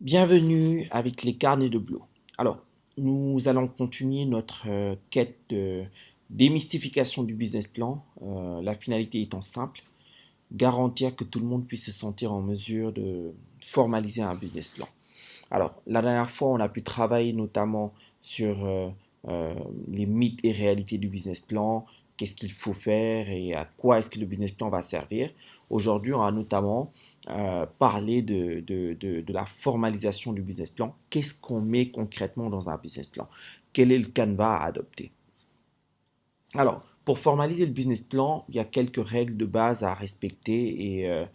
Bienvenue avec les carnets de Blo. Alors, nous allons continuer notre quête de démystification du business plan. La finalité étant simple, garantir que tout le monde puisse se sentir en mesure de formaliser un business plan. Alors, la dernière fois, on a pu travailler notamment sur euh, les mythes et réalités du business plan, qu'est-ce qu'il faut faire et à quoi est-ce que le business plan va servir. Aujourd'hui, on va notamment parler de la formalisation du business plan. Qu'est-ce qu'on met concrètement dans un business plan? Quel est le canevas à adopter? Alors, pour formaliser le business plan, il y a quelques règles de base à respecter et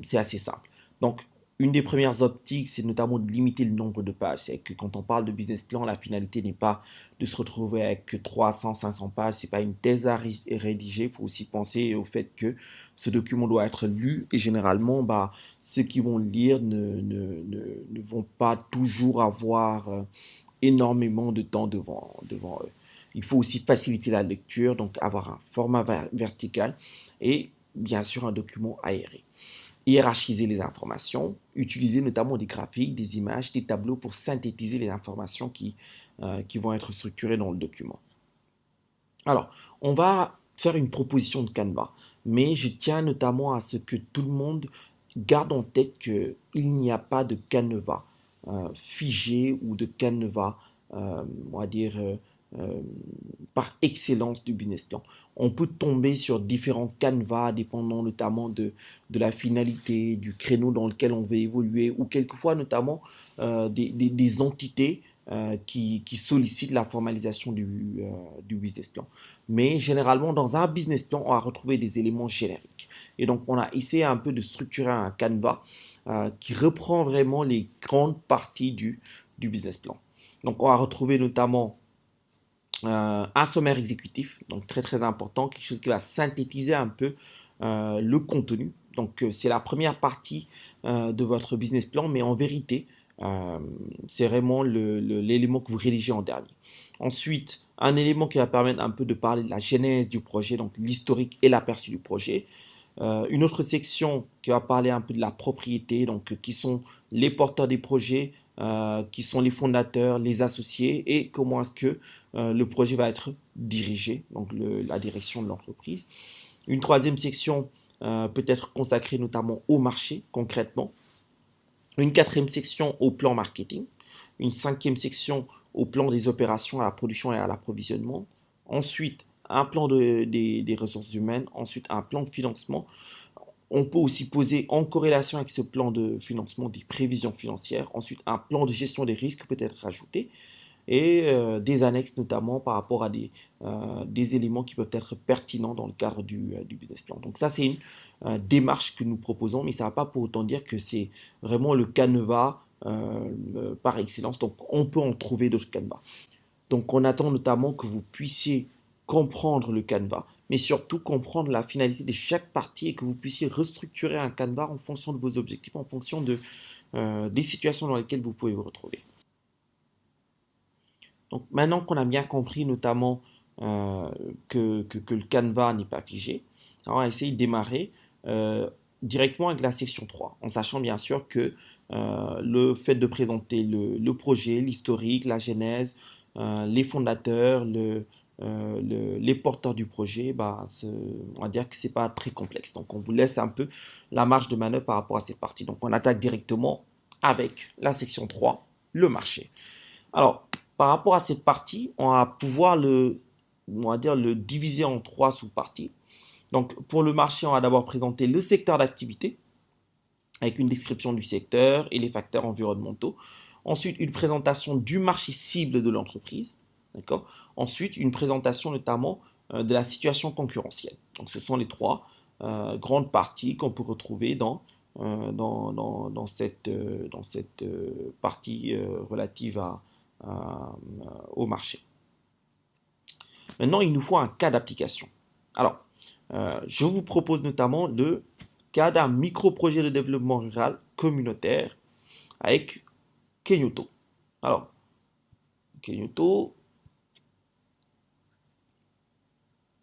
c'est assez simple. Donc, une des premières optiques, c'est notamment de limiter le nombre de pages. C'est que quand on parle de business plan, la finalité n'est pas de se retrouver avec 300, 500 pages. C'est pas une thèse à rédiger. Il faut aussi penser au fait que ce document doit être lu et généralement, bah, ceux qui vont le lire ne vont pas toujours avoir énormément de temps devant eux. Il faut aussi faciliter la lecture, donc avoir un format vertical et bien sûr un document aéré. Hiérarchiser les informations, utiliser notamment des graphiques, des images, des tableaux pour synthétiser les informations qui vont être structurées dans le document. Alors, on va faire une proposition de Canva, mais je tiens notamment à ce que tout le monde garde en tête qu'il n'y a pas de canevas figé ou de canevas, on va dire, euh, par excellence du business plan. On peut tomber sur différents canevas dépendant notamment de la finalité, du créneau dans lequel on veut évoluer ou quelquefois notamment des entités qui sollicitent la formalisation du business plan. Mais généralement, dans un business plan, on va retrouver des éléments génériques. Et donc, on a essayé un peu de structurer un canevas qui reprend vraiment les grandes parties du business plan. Donc, on va retrouver notamment un sommaire exécutif, donc très très important, quelque chose qui va synthétiser un peu le contenu. Donc c'est la première partie de votre business plan, mais en vérité, euh, c'est vraiment l'élément que vous rédigez en dernier. Ensuite, un élément qui va permettre un peu de parler de la genèse du projet, donc l'historique et l'aperçu du projet. Une autre section qui va parler un peu de la propriété, donc qui sont les porteurs des projets, qui sont les fondateurs, les associés et comment est-ce que le projet va être dirigé, donc la direction de l'entreprise. Une troisième section peut être consacrée notamment au marché concrètement. Une quatrième section au plan marketing. Une cinquième section au plan des opérations, à la production et à l'approvisionnement. Ensuite, un plan des ressources humaines. Ensuite, un plan de financement. On peut aussi poser en corrélation avec ce plan de financement des prévisions financières. Ensuite, un plan de gestion des risques peut être rajouté et des annexes notamment par rapport à des éléments qui peuvent être pertinents dans le cadre du business plan. Donc ça, c'est une démarche que nous proposons, mais ça ne va pas pour autant dire que c'est vraiment le canevas par excellence. Donc on peut en trouver d'autres canevas. Donc on attend notamment que vous puissiez comprendre le canevas, mais surtout comprendre la finalité de chaque partie et que vous puissiez restructurer un canevas en fonction de vos objectifs, en fonction des situations dans lesquelles vous pouvez vous retrouver. Donc maintenant qu'on a bien compris notamment euh, que le canevas n'est pas figé, on va essayer de démarrer euh, directement avec la section 3, en sachant bien sûr que le fait de présenter le projet, l'historique, la genèse, les fondateurs, les porteurs du projet, bah, on va dire que c'est pas très complexe. Donc on vous laisse un peu la marge de manœuvre par rapport à cette partie. Donc on attaque directement avec la section 3, le marché. Alors, par rapport à cette partie, on va pouvoir on va dire, le diviser en trois sous-parties. Donc, pour le marché, on va d'abord présenter le secteur d'activité avec une description du secteur et les facteurs environnementaux. Ensuite, une présentation du marché cible de l'entreprise. D'accord. Ensuite, une présentation notamment de la situation concurrentielle. Donc, ce sont les trois grandes parties qu'on peut retrouver dans cette partie relative au marché. Maintenant, il nous faut un cas d'application. Alors, je vous propose notamment le cas d'un micro-projet de développement rural communautaire avec Kenyoto. Alors, Kenyoto,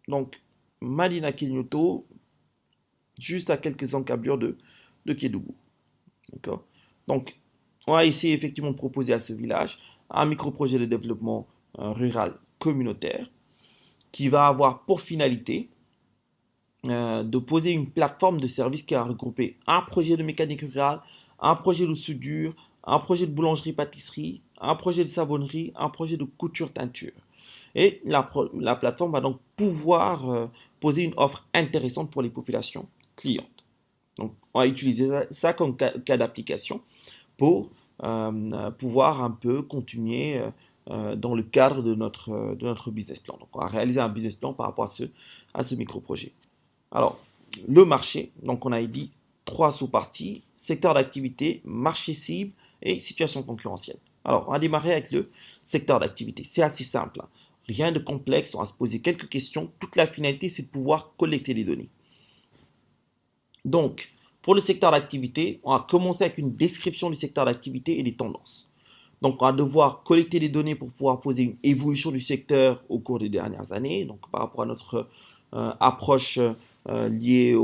donc Madina Kenyoto, juste à quelques encablures de Kédougou. D'accord. Donc, On a essayé effectivement de proposer à ce village un micro-projet de développement rural communautaire qui va avoir pour finalité de poser une plateforme de services qui a regroupé un projet de mécanique rurale, un projet de soudure, un projet de boulangerie-pâtisserie, un projet de savonnerie, un projet de couture-teinture. Et la plateforme va donc pouvoir poser une offre intéressante pour les populations clientes. Donc, on va utiliser ça comme cas d'application pour pouvoir un peu continuer dans le cadre de notre business plan. Donc, on va réaliser un business plan par rapport à ce micro-projet. Alors, le marché, donc on a dit trois sous-parties, secteur d'activité, marché cible et situation concurrentielle. Alors, on va démarrer avec le secteur d'activité. C'est assez simple, hein. Rien de complexe, on va se poser quelques questions. Toute la finalité, c'est de pouvoir collecter les données. Donc, pour le secteur d'activité, on va commencer avec une description du secteur d'activité et des tendances. Donc, on va devoir collecter des données pour pouvoir poser une évolution du secteur au cours des dernières années. Donc, par rapport à notre approche liée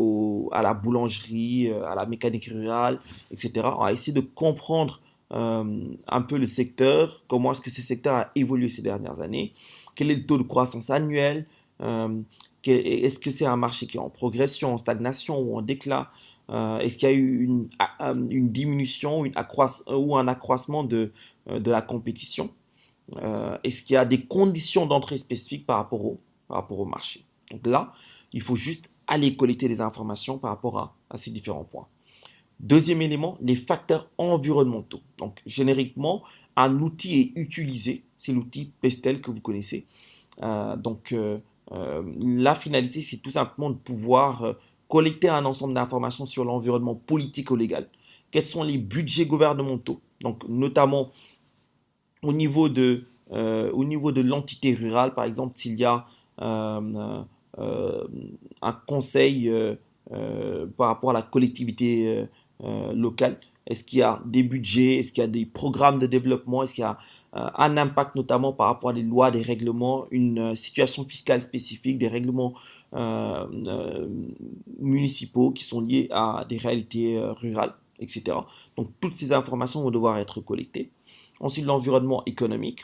à la boulangerie, à la mécanique rurale, etc. On va essayer de comprendre un peu le secteur, comment est-ce que ce secteur a évolué ces dernières années, quel est le taux de croissance annuel, est-ce que c'est un marché qui est en progression, en stagnation ou en déclin, est-ce qu'il y a eu une diminution ou un accroissement de la compétition, est-ce qu'il y a des conditions d'entrée spécifiques par rapport au marché. Donc là, il faut juste aller collecter des informations par rapport à ces différents points. Deuxième élément, les facteurs environnementaux. Donc, génériquement, un outil est utilisé. C'est l'outil Pestel que vous connaissez. La finalité, c'est tout simplement de pouvoir collecter un ensemble d'informations sur l'environnement politique ou légal. Quels sont les budgets gouvernementaux? Donc, notamment au niveau de l'entité rurale, par exemple, s'il y a un conseil par rapport à la collectivité locale, est-ce qu'il y a des budgets, est-ce qu'il y a des programmes de développement, est-ce qu'il y a un impact notamment par rapport à des lois, des règlements, une situation fiscale spécifique, des règlements municipaux qui sont liés à des réalités rurales, etc. Donc toutes ces informations vont devoir être collectées. Ensuite, l'environnement économique.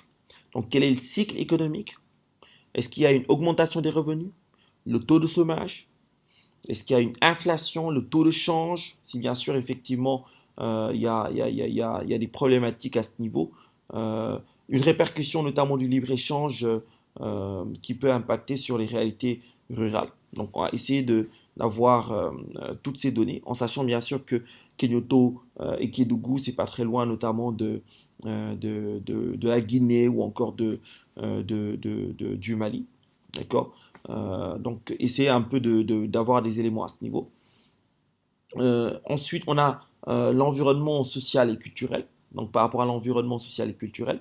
Donc, quel est le cycle économique? Est-ce qu'il y a une augmentation des revenus? Le taux de chômage? Est-ce qu'il y a une inflation? Le taux de change? Si bien sûr, effectivement, il y a, des problématiques à ce niveau. Une répercussion notamment du libre-échange qui peut impacter sur les réalités rurales. Donc, on va essayer d'avoir toutes ces données, en sachant bien sûr que Kenyoto et Kédougou, c'est pas très loin, notamment de la Guinée ou encore du Mali. D'accord. Donc, essayer un peu d'avoir des éléments à ce niveau. Ensuite, on a l'environnement social et culturel. Donc, par rapport à l'environnement social et culturel,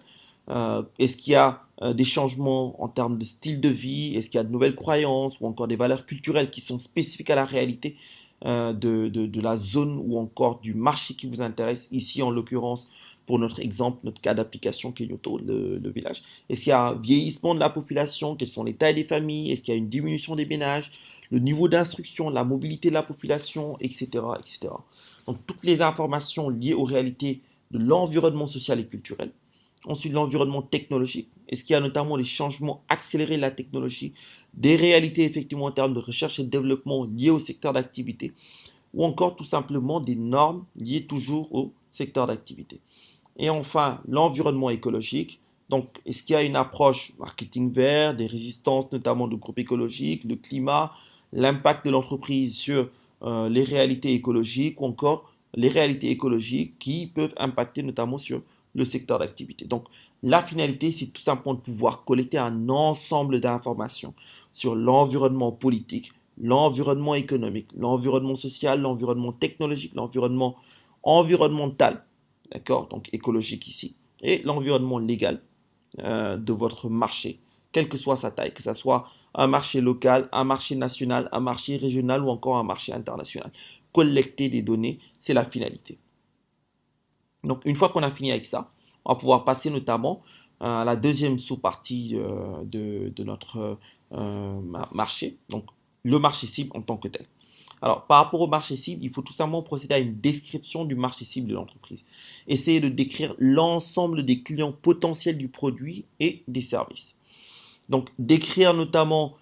est-ce qu'il y a des changements en termes de style de vie? Est-ce qu'il y a de nouvelles croyances ou encore des valeurs culturelles qui sont spécifiques à la réalité de la zone ou encore du marché qui vous intéresse? Ici, en l'occurrence, pour notre exemple, notre cas d'application Kenyoto, le village. Est-ce qu'il y a un vieillissement de la population? Quelles sont les tailles des familles? Est-ce qu'il y a une diminution des ménages? Le niveau d'instruction, la mobilité de la population, etc., etc. Donc, toutes les informations liées aux réalités de l'environnement social et culturel. Ensuite, l'environnement technologique. Est-ce qu'il y a notamment des changements accélérés de la technologie, des réalités effectivement en termes de recherche et de développement liées au secteur d'activité, ou encore tout simplement des normes liées toujours au secteur d'activité. Et enfin, l'environnement écologique. Donc, est-ce qu'il y a une approche marketing vert, des résistances notamment de groupes écologiques, le climat, l'impact de l'entreprise sur les réalités écologiques ou encore les réalités écologiques qui peuvent impacter notamment sur le secteur d'activité. Donc, la finalité, c'est tout simplement de pouvoir collecter un ensemble d'informations sur l'environnement politique, l'environnement économique, l'environnement social, l'environnement technologique, l'environnement environnemental, d'accord, donc écologique ici, et l'environnement légal de votre marché, quelle que soit sa taille, que ce soit un marché local, un marché national, un marché régional ou encore un marché international. Collecter des données, c'est la finalité. Donc, une fois qu'on a fini avec ça, on va pouvoir passer notamment à la deuxième sous-partie de notre marché, donc le marché cible en tant que tel. Alors, par rapport au marché cible, il faut tout simplement procéder à une description du marché cible de l'entreprise. Essayez de décrire l'ensemble des clients potentiels du produit et des services. Donc, décrire notamment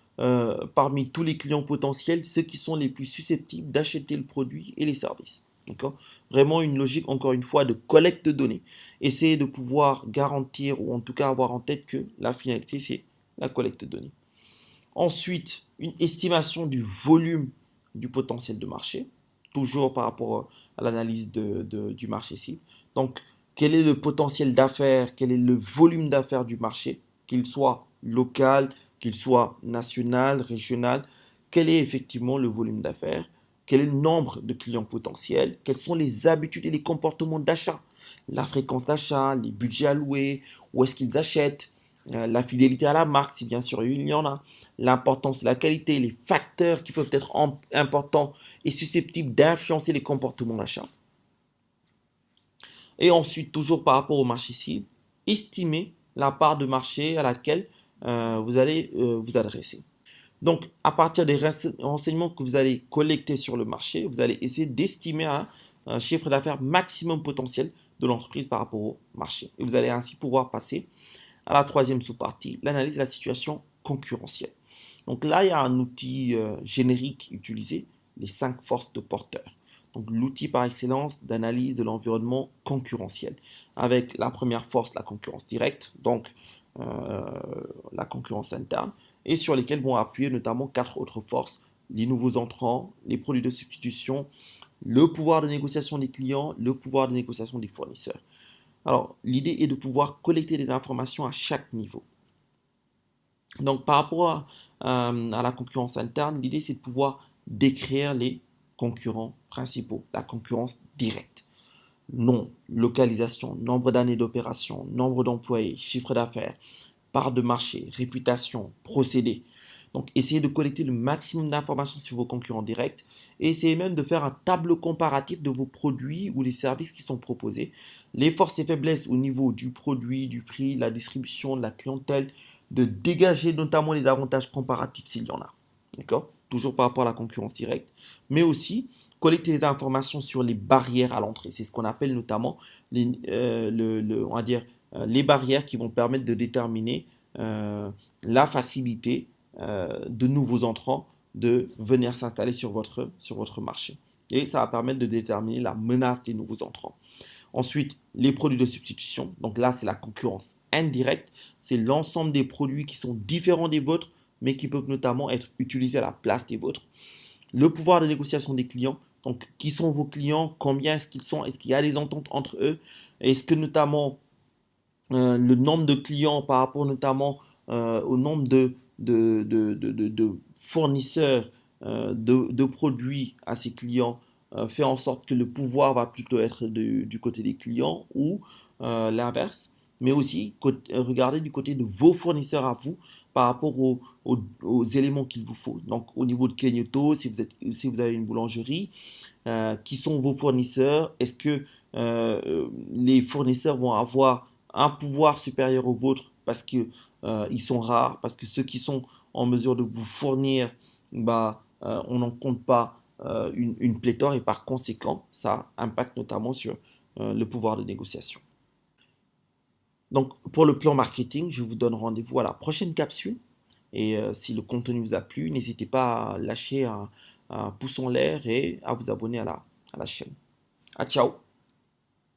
parmi tous les clients potentiels ceux qui sont les plus susceptibles d'acheter le produit et les services. D'accord? Vraiment une logique, encore une fois, de collecte de données. Essayez de pouvoir garantir ou en tout cas avoir en tête que la finalité, c'est la collecte de données. Ensuite, une estimation du volume du potentiel de marché, toujours par rapport à l'analyse du marché cible. Donc, quel est le potentiel d'affaires, quel est le volume d'affaires du marché, qu'il soit local, qu'il soit national, régional, quel est effectivement le volume d'affaires, quel est le nombre de clients potentiels, quelles sont les habitudes et les comportements d'achat, la fréquence d'achat, les budgets alloués, où est-ce qu'ils achètent, la fidélité à la marque, si bien sûr il y en a, l'importance de la qualité, les facteurs qui peuvent être importants et susceptibles d'influencer les comportements d'achat. Et ensuite, toujours par rapport au marché cible, estimer la part de marché à laquelle vous allez vous adresser. Donc, à partir des renseignements que vous allez collecter sur le marché, vous allez essayer d'estimer un chiffre d'affaires maximum potentiel de l'entreprise par rapport au marché. Et vous allez ainsi pouvoir passer à la troisième sous-partie, l'analyse de la situation concurrentielle. Donc là, il y a un outil générique utilisé, les 5 forces de porteur. Donc l'outil par excellence d'analyse de l'environnement concurrentiel. Avec la première force, la concurrence directe, donc la concurrence interne, et sur lesquelles vont appuyer notamment 4 autres forces, les nouveaux entrants, les produits de substitution, le pouvoir de négociation des clients, le pouvoir de négociation des fournisseurs. Alors, l'idée est de pouvoir collecter des informations à chaque niveau. Donc, par rapport à la concurrence interne, l'idée c'est de pouvoir décrire les concurrents principaux, la concurrence directe. Nom, localisation, nombre d'années d'opération, nombre d'employés, chiffre d'affaires, part de marché, réputation, procédé. Donc, essayez de collecter le maximum d'informations sur vos concurrents directs et essayez même de faire un tableau comparatif de vos produits ou les services qui sont proposés, les forces et faiblesses au niveau du produit, du prix, de la distribution, de la clientèle, de dégager notamment les avantages comparatifs s'il y en a. D'accord? Toujours par rapport à la concurrence directe, mais aussi collecter des informations sur les barrières à l'entrée. C'est ce qu'on appelle notamment on va dire, les barrières qui vont permettre de déterminer la facilité de nouveaux entrants de venir s'installer sur votre marché. Et ça va permettre de déterminer la menace des nouveaux entrants. Ensuite, les produits de substitution. Donc là, c'est la concurrence indirecte. C'est l'ensemble des produits qui sont différents des vôtres, mais qui peuvent notamment être utilisés à la place des vôtres. Le pouvoir de négociation des clients. Donc, qui sont vos clients? Combien est-ce qu'ils sont? Est-ce qu'il y a des ententes entre eux? Est-ce que notamment le nombre de clients par rapport notamment au nombre de fournisseurs de produits à ces clients fait en sorte que le pouvoir va plutôt être du côté des clients ou l'inverse, mais aussi regarder du côté de vos fournisseurs à vous par rapport aux éléments qu'il vous faut. Donc au niveau de Kenyoto, si vous avez une boulangerie, qui sont vos fournisseurs? Est-ce que les fournisseurs vont avoir un pouvoir supérieur au vôtre parce que ils sont rares, parce que ceux qui sont en mesure de vous fournir, bah, on n'en compte pas une pléthore et par conséquent, ça impacte notamment sur le pouvoir de négociation. Donc, pour le plan marketing, je vous donne rendez-vous à la prochaine capsule. Et si le contenu vous a plu, n'hésitez pas à lâcher un pouce en l'air et à vous abonner à la chaîne. À ciao!